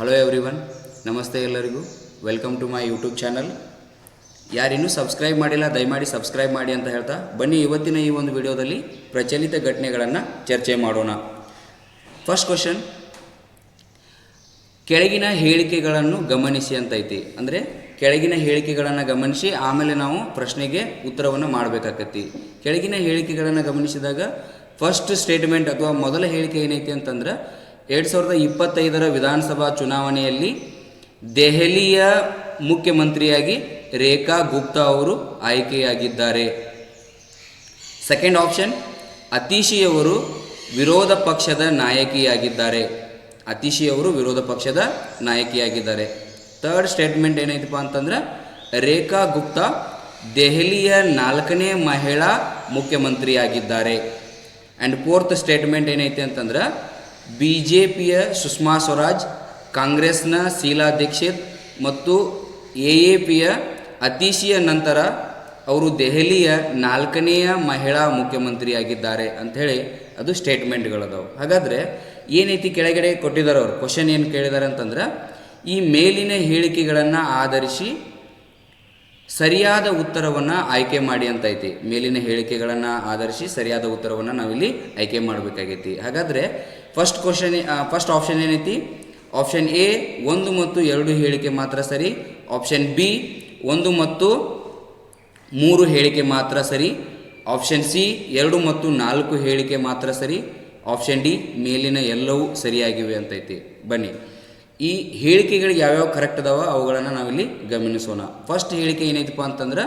Hello everyone, ನಮಸ್ತೆ ಎಲ್ಲರಿಗೂ. Welcome to my YouTube channel. ಯಾರಿನ್ನೂ ಸಬ್ಸ್ಕ್ರೈಬ್ ಮಾಡಿಲ್ಲ ದಯಮಾಡಿ ಸಬ್ಸ್ಕ್ರೈಬ್ ಮಾಡಿ ಅಂತ ಹೇಳ್ತಾ ಬನ್ನಿ ಇವತ್ತಿನ ಈ ಒಂದು ವಿಡಿಯೋದಲ್ಲಿ ಪ್ರಚಲಿತ ಘಟನೆಗಳನ್ನು ಚರ್ಚೆ ಮಾಡೋಣ. ಫಸ್ಟ್ ಕ್ವಶನ್, ಕೆಳಗಿನ ಹೇಳಿಕೆಗಳನ್ನು ಗಮನಿಸಿ ಅಂತೈತಿ. ಅಂದರೆ ಕೆಳಗಿನ ಹೇಳಿಕೆಗಳನ್ನು ಗಮನಿಸಿ ಆಮೇಲೆ ನಾವು ಪ್ರಶ್ನೆಗೆ ಉತ್ತರವನ್ನು ಮಾಡಬೇಕಾಗತ್ತಿ. ಕೆಳಗಿನ ಹೇಳಿಕೆಗಳನ್ನು ಗಮನಿಸಿದಾಗ ಫಸ್ಟ್ ಸ್ಟೇಟ್ಮೆಂಟ್ ಅಥವಾ ಮೊದಲ ಹೇಳಿಕೆ ಏನೈತಿ ಅಂತಂದ್ರೆ 2025 ವಿಧಾನಸಭಾ ಚುನಾವಣೆಯಲ್ಲಿ ದೆಹಲಿಯ ಮುಖ್ಯಮಂತ್ರಿಯಾಗಿ ರೇಖಾ ಗುಪ್ತಾ ಅವರು ಆಯ್ಕೆಯಾಗಿದ್ದಾರೆ. ಸೆಕೆಂಡ್ ಆಪ್ಷನ್, ಅತೀಶಿಯವರು ವಿರೋಧ ಪಕ್ಷದ ನಾಯಕಿಯಾಗಿದ್ದಾರೆ. ಅತೀಶಿಯವರು ವಿರೋಧ ಪಕ್ಷದ ನಾಯಕಿಯಾಗಿದ್ದಾರೆ. ಥರ್ಡ್ ಸ್ಟೇಟ್ಮೆಂಟ್ ಏನೈತಪ್ಪ ಅಂತಂದ್ರೆ ರೇಖಾ ಗುಪ್ತಾ ದೆಹಲಿಯ 4ನೇ ಮಹಿಳಾ ಮುಖ್ಯಮಂತ್ರಿಯಾಗಿದ್ದಾರೆ. ಆ್ಯಂಡ್ ಫೋರ್ತ್ ಸ್ಟೇಟ್ಮೆಂಟ್ ಏನೈತಿ ಅಂತಂದ್ರೆ BJPಯ ಸುಷ್ಮಾ ಸ್ವರಾಜ್, ಕಾಂಗ್ರೆಸ್ನ ಶೀಲಾ ದೀಕ್ಷಿತ್ ಮತ್ತು AAPಯ ಅತೀಶಿಯ ನಂತರ ಅವರು ದೆಹಲಿಯ 4ನೇಯ ಮಹಿಳಾ ಮುಖ್ಯಮಂತ್ರಿಯಾಗಿದ್ದಾರೆ ಅಂಥೇಳಿ ಅದು ಸ್ಟೇಟ್ಮೆಂಟ್ಗಳದಾವೆ. ಹಾಗಾದರೆ ಏನೈತಿ ಕೆಳಗಡೆ ಕೊಟ್ಟಿದ್ದಾರೆ ಅವರು ಕ್ವಶನ್ ಏನು ಕೇಳಿದ್ದಾರೆ ಅಂತಂದ್ರೆ ಈ ಮೇಲಿನ ಹೇಳಿಕೆಗಳನ್ನು ಆಧರಿಸಿ ಸರಿಯಾದ ಉತ್ತರವನ್ನು ಆಯ್ಕೆ ಮಾಡಿ ಅಂತ ಐತಿ. ಮೇಲಿನ ಹೇಳಿಕೆಗಳನ್ನು ಆಧರಿಸಿ ಸರಿಯಾದ ಉತ್ತರವನ್ನು ನಾವಿಲ್ಲಿ ಆಯ್ಕೆ ಮಾಡಬೇಕಾಗೈತಿ. ಹಾಗಾದರೆ ಫಸ್ಟ್ ಆಪ್ಷನ್ ಏನೈತಿ? ಆಪ್ಷನ್ ಎ 1 ಮತ್ತು 2 ಹೇಳಿಕೆ ಮಾತ್ರ ಸರಿ. ಆಪ್ಷನ್ ಬಿ 1 ಮತ್ತು 3 ಹೇಳಿಕೆ ಮಾತ್ರ ಸರಿ. ಆಪ್ಷನ್ ಸಿ 2 ಮತ್ತು 4 ಹೇಳಿಕೆ ಮಾತ್ರ ಸರಿ. ಆಪ್ಷನ್ ಡಿ ಮೇಲಿನ ಎಲ್ಲವೂ ಸರಿಯಾಗಿವೆ ಅಂತೈತಿ. ಬನ್ನಿ ಈ ಹೇಳಿಕೆಗಳಿಗೆ ಯಾವ್ಯಾವ ಕರೆಕ್ಟ್ ಅದಾವ ಅವುಗಳನ್ನು ನಾವಿಲ್ಲಿ ಗಮನಿಸೋಣ. ಫಸ್ಟ್ ಹೇಳಿಕೆ ಏನೈತಪ್ಪ ಅಂತಂದ್ರೆ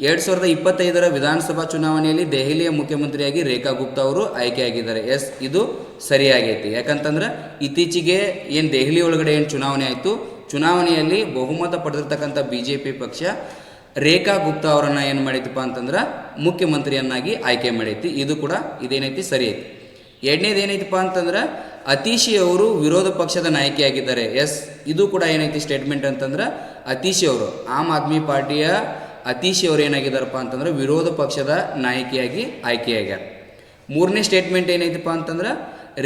2025 ವಿಧಾನಸಭಾ ಚುನಾವಣೆಯಲ್ಲಿ ದೆಹಲಿಯ ಮುಖ್ಯಮಂತ್ರಿಯಾಗಿ ರೇಖಾ ಗುಪ್ತಾ ಅವರು ಆಯ್ಕೆಯಾಗಿದ್ದಾರೆ. ಎಸ್, ಇದು ಸರಿಯಾಗೈತಿ. ಯಾಕಂತಂದ್ರೆ ಇತ್ತೀಚೆಗೆ ಏನು ದೆಹಲಿ ಒಳಗಡೆ ಏನು ಚುನಾವಣೆ ಆಯಿತು, ಚುನಾವಣೆಯಲ್ಲಿ ಬಹುಮತ ಪಡೆದಿರ್ತಕ್ಕಂಥ BJP ಪಕ್ಷ ರೇಖಾ ಗುಪ್ತಾ ಅವರನ್ನು ಏನು ಮಾಡೈತಪ್ಪ ಅಂತಂದ್ರೆ ಮುಖ್ಯಮಂತ್ರಿಯನ್ನಾಗಿ ಆಯ್ಕೆ ಮಾಡೈತಿ. ಇದು ಕೂಡ ಇದೇನೈತಿ ಸರಿ ಐತಿ. ಎರಡನೇದು ಏನೈತಪ್ಪ ಅಂತಂದ್ರೆ ಅತೀಶಿ ಅವರು ವಿರೋಧ ಪಕ್ಷದ ನಾಯಕಿಯಾಗಿದ್ದಾರೆ. ಎಸ್, ಇದು ಕೂಡ ಏನೈತಿ ಸ್ಟೇಟ್ಮೆಂಟ್ ಅಂತಂದ್ರೆ ಅತೀಶಿ ಅವರು ಆಮ್ ಆದ್ಮಿ ಪಾರ್ಟಿಯ ಅತೀಶಿ ಅವರು ಏನಾಗಿದ್ದಾರಪ್ಪ ಅಂತಂದ್ರೆ ವಿರೋಧ ಪಕ್ಷದ ನಾಯಕಿಯಾಗಿ ಆಯ್ಕೆಯಾಗ್ಯಾರ. ಮೂರನೇ ಸ್ಟೇಟ್ಮೆಂಟ್ ಏನೈತಪ್ಪ ಅಂತಂದ್ರೆ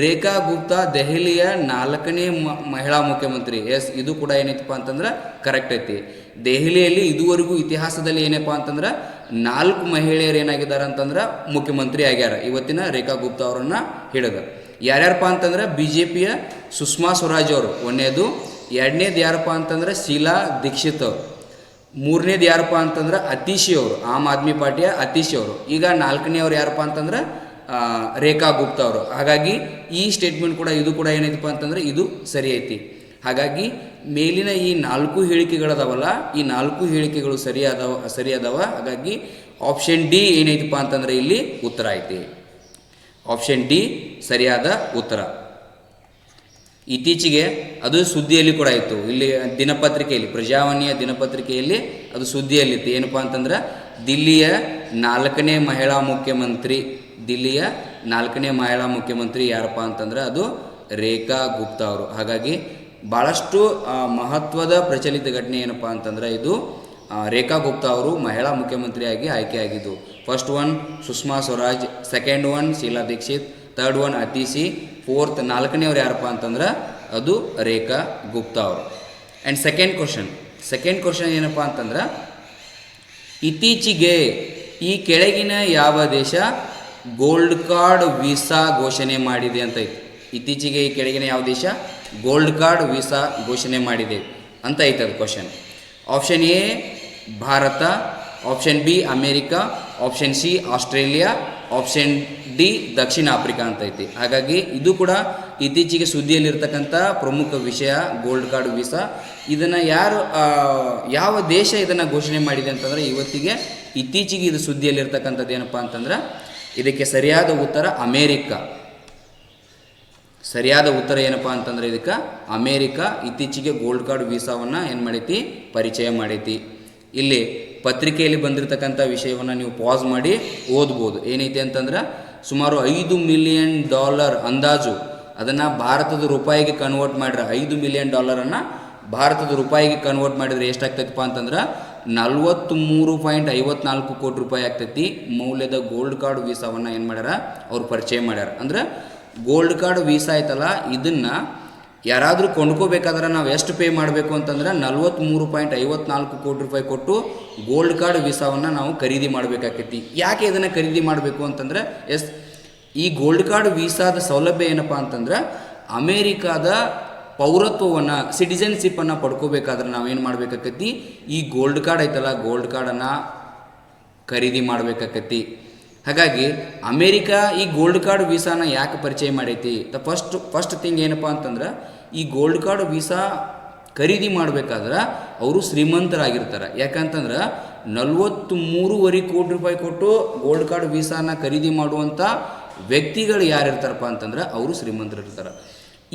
ರೇಖಾ ಗುಪ್ತಾ ದೆಹಲಿಯ 4ನೇ ಮಹಿಳಾ ಮುಖ್ಯಮಂತ್ರಿ. ಎಸ್, ಇದು ಕೂಡ ಏನೈತಪ್ಪ ಅಂತಂದ್ರೆ ಕರೆಕ್ಟ್ ಐತಿ. ದೆಹಲಿಯಲ್ಲಿ ಇದುವರೆಗೂ ಇತಿಹಾಸದಲ್ಲಿ ಏನಪ್ಪ ಅಂತಂದ್ರೆ 4 ಮಹಿಳೆಯರು ಏನಾಗಿದ್ದಾರೆ ಅಂತಂದ್ರೆ ಮುಖ್ಯಮಂತ್ರಿ ಆಗ್ಯಾರ ಇವತ್ತಿನ ರೇಖಾ ಗುಪ್ತಾ ಅವರನ್ನು ಹಿಡಿದ. ಯಾರ್ಯಾರಪ್ಪ ಅಂತಂದ್ರೆ BJPಯ ಸುಷ್ಮಾ ಸ್ವರಾಜ್ ಅವರು ಒಂದನೇದು, ಎರಡನೇದು ಯಾರಪ್ಪ ಅಂತಂದ್ರೆ ಶೀಲಾ ದೀಕ್ಷಿತ್ ಅವರು, ಮೂರನೇದು ಯಾರಪ್ಪ ಅಂತಂದ್ರೆ ಅತೀಶಿ ಅವರು ಆಮ್ ಆದ್ಮಿ ಪಾರ್ಟಿಯ ಅತೀಶಿ ಅವರು, ಈಗ 4ನೇವ್ರು ಯಾರಪ್ಪ ಅಂತಂದ್ರೆ ರೇಖಾ ಗುಪ್ತಾ ಅವರು. ಹಾಗಾಗಿ ಈ ಸ್ಟೇಟ್ಮೆಂಟ್ ಕೂಡ ಇದು ಕೂಡ ಏನೈತಪ್ಪ ಅಂತಂದ್ರೆ ಇದು ಸರಿ ಐತಿ. ಹಾಗಾಗಿ ಮೇಲಿನ ಈ 4 ಹೇಳಿಕೆಗಳದಾವಲ್ಲ, ಈ 4 ಹೇಳಿಕೆಗಳು ಸರಿಯಾದವ. ಹಾಗಾಗಿ ಆಪ್ಷನ್ ಡಿ ಏನೈತಪ್ಪ ಅಂತಂದ್ರೆ ಇಲ್ಲಿ ಉತ್ತರ ಐತಿ. ಆಪ್ಷನ್ ಡಿ ಸರಿಯಾದ ಉತ್ತರ. ಇತ್ತೀಚೆಗೆ ಅದು ಸುದ್ದಿಯಲ್ಲಿ ಕೂಡ ಇತ್ತು. ಇಲ್ಲಿ ದಿನಪತ್ರಿಕೆಯಲ್ಲಿ, ಪ್ರಜಾವಾಣಿಯ ದಿನಪತ್ರಿಕೆಯಲ್ಲಿ ಅದು ಸುದ್ದಿಯಲ್ಲಿತ್ತು. ಏನಪ್ಪ ಅಂತಂದ್ರೆ ದಿಲ್ಲಿಯ 4ನೇ ಮಹಿಳಾ ಮುಖ್ಯಮಂತ್ರಿ, ದಿಲ್ಲಿಯ 4ನೇ ಮಹಿಳಾ ಮುಖ್ಯಮಂತ್ರಿ ಯಾರಪ್ಪ ಅಂತಂದ್ರೆ ಅದು ರೇಖಾ ಗುಪ್ತಾ ಅವರು. ಹಾಗಾಗಿ ಭಾಳಷ್ಟು ಮಹತ್ವದ ಪ್ರಚಲಿತ ಘಟನೆ ಏನಪ್ಪ ಅಂತಂದ್ರೆ ಇದು ರೇಖಾ ಗುಪ್ತಾ ಅವರು ಮಹಿಳಾ ಮುಖ್ಯಮಂತ್ರಿಯಾಗಿ ಆಯ್ಕೆಯಾಗಿದ್ದು. First one Sushma Swaraj, second one Sheila Dikshit, third one Atishi, fourth 4ನೇವ್ರು ಯಾರಪ್ಪ ಅಂತಂದ್ರೆ ಅದು ರೇಖಾ ಗುಪ್ತಾ ಅವರು. ಆ್ಯಂಡ್ ಸೆಕೆಂಡ್ ಕ್ವಶನ್ ಏನಪ್ಪ ಅಂತಂದ್ರೆ ಇತ್ತೀಚೆಗೆ ಈ ಕೆಳಗಿನ ಯಾವ ದೇಶ ಗೋಲ್ಡ್ ಕಾರ್ಡ್ ವೀಸಾ ಘೋಷಣೆ ಮಾಡಿದೆ ಅಂತ ಐತಿ. ಇತ್ತೀಚೆಗೆ ಈ ಕೆಳಗಿನ ಯಾವ ದೇಶ ಗೋಲ್ಡ್ ಕಾರ್ಡ್ ವೀಸಾ ಘೋಷಣೆ ಮಾಡಿದೆ ಅಂತ ಐತೆ ಅದು question. Option A Bharat, option B America, option C Australia, option D Dakshina Africa ಅಂತ ಐತಿ. ಹಾಗಾಗಿ ಇದು ಕೂಡ ಇತ್ತೀಚೆಗೆ ಸುದ್ದಿಯಲ್ಲಿರ್ತಕ್ಕಂಥ ಪ್ರಮುಖ ವಿಷಯ ಗೋಲ್ಡ್ ಕಾರ್ಡ್ ವೀಸಾ. ಇದನ್ನು ಯಾವ ದೇಶ ಇದನ್ನು ಘೋಷಣೆ ಮಾಡಿದೆ ಅಂತಂದರೆ ಇವತ್ತಿಗೆ ಇತ್ತೀಚೆಗೆ ಇದು ಸುದ್ದಿಯಲ್ಲಿರ್ತಕ್ಕಂಥದ್ದು ಏನಪ್ಪ ಅಂತಂದ್ರೆ ಇದಕ್ಕೆ ಸರಿಯಾದ ಉತ್ತರ ಅಮೇರಿಕಾ. ಸರಿಯಾದ ಉತ್ತರ ಏನಪ್ಪ ಅಂತಂದ್ರೆ ಇದಕ್ಕೆ ಅಮೇರಿಕಾ ಇತ್ತೀಚೆಗೆ ಗೋಲ್ಡ್ ಕಾರ್ಡ್ ವೀಸಾವನ್ನು ಏನು ಮಾಡೈತಿ ಪರಿಚಯ ಮಾಡೈತಿ. ಇಲ್ಲಿ ಪತ್ರಿಕೆಯಲ್ಲಿ ಬಂದಿರತಕ್ಕಂಥ ವಿಷಯವನ್ನು ನೀವು ಪಾಸ್ ಮಾಡಿ ಓದ್ಬೋದು. ಏನೈತಿ ಅಂತಂದ್ರೆ ಸುಮಾರು $5 ಮಿಲಿಯನ್ ಅಂದಾಜು ಅದನ್ನು ಭಾರತದ ರೂಪಾಯಿಗೆ ಕನ್ವರ್ಟ್ ಮಾಡಿದ್ರೆ $5 ಮಿಲಿಯನ್ ಭಾರತದ ರೂಪಾಯಿಗೆ ಕನ್ವರ್ಟ್ ಮಾಡಿದರೆ ಎಷ್ಟಾಗ್ತೈತಪ್ಪ ಅಂತಂದ್ರೆ 43.54 ಕೋಟಿ ರೂಪಾಯಿ ಆಗ್ತೈತಿ ಮೌಲ್ಯದ ಗೋಲ್ಡ್ ಕಾರ್ಡ್ ವೀಸಾವನ್ನು ಏನು ಮಾಡ್ಯಾರ ಅವ್ರು ಪರಿಚಯ ಮಾಡ್ಯಾರ. ಅಂದ್ರೆ ಗೋಲ್ಡ್ ಕಾರ್ಡ್ ವೀಸಾ ಐತಲ್ಲ ಇದನ್ನು ಯಾರಾದರೂ ಕೊಂಡ್ಕೋಬೇಕಾದ್ರೆ ನಾವು ಎಷ್ಟು ಪೇ ಮಾಡಬೇಕು ಅಂತಂದ್ರೆ 43.54 ಕೋಟಿ ರೂಪಾಯಿ ಕೊಟ್ಟು ಗೋಲ್ಡ್ ಕಾರ್ಡ್ ವೀಸಾವನ್ನು ನಾವು ಖರೀದಿ ಮಾಡಬೇಕಾಕೈತಿ. ಯಾಕೆ ಇದನ್ನು ಖರೀದಿ ಮಾಡಬೇಕು ಅಂತಂದ್ರೆ ಈ ಗೋಲ್ಡ್ ಕಾರ್ಡ್ ವೀಸಾದ ಸೌಲಭ್ಯ ಏನಪ್ಪ ಅಂತಂದ್ರೆ ಅಮೇರಿಕಾದ ಪೌರತ್ವವನ್ನು ಸಿಟಿಜನ್ಶಿಪ್ಪನ್ನು ಪಡ್ಕೋಬೇಕಾದ್ರೆ ನಾವೇನು ಮಾಡಬೇಕಾಕೈತಿ, ಈ ಗೋಲ್ಡ್ ಕಾರ್ಡ್ ಐತಲ್ಲ ಗೋಲ್ಡ್ ಕಾರ್ಡನ್ನು ಖರೀದಿ ಮಾಡಬೇಕಾಕೈತಿ. ಹಾಗಾಗಿ ಅಮೇರಿಕಾ ಈ ಗೋಲ್ಡ್ ಕಾರ್ಡ್ ವೀಸಾನ ಯಾಕೆ ಪರಿಚಯ ಮಾಡೈತಿ, ಫಸ್ಟ್ ಥಿಂಗ್ ಏನಪ್ಪ ಅಂತಂದ್ರೆ ಈ ಗೋಲ್ಡ್ ಕಾರ್ಡ್ ವೀಸಾ ಖರೀದಿ ಮಾಡಬೇಕಾದ್ರೆ ಅವರು ಶ್ರೀಮಂತರಾಗಿರ್ತಾರೆ. ಯಾಕಂತಂದ್ರೆ 43.5 ಕೋಟಿ ರೂಪಾಯಿ ಕೊಟ್ಟು ಗೋಲ್ಡ್ ಕಾರ್ಡ್ ವೀಸಾನ ಖರೀದಿ ಮಾಡುವಂಥ ವ್ಯಕ್ತಿಗಳು ಯಾರಿರ್ತಾರಪ್ಪ ಅಂತಂದ್ರೆ ಅವರು ಶ್ರೀಮಂತರಿರ್ತಾರೆ.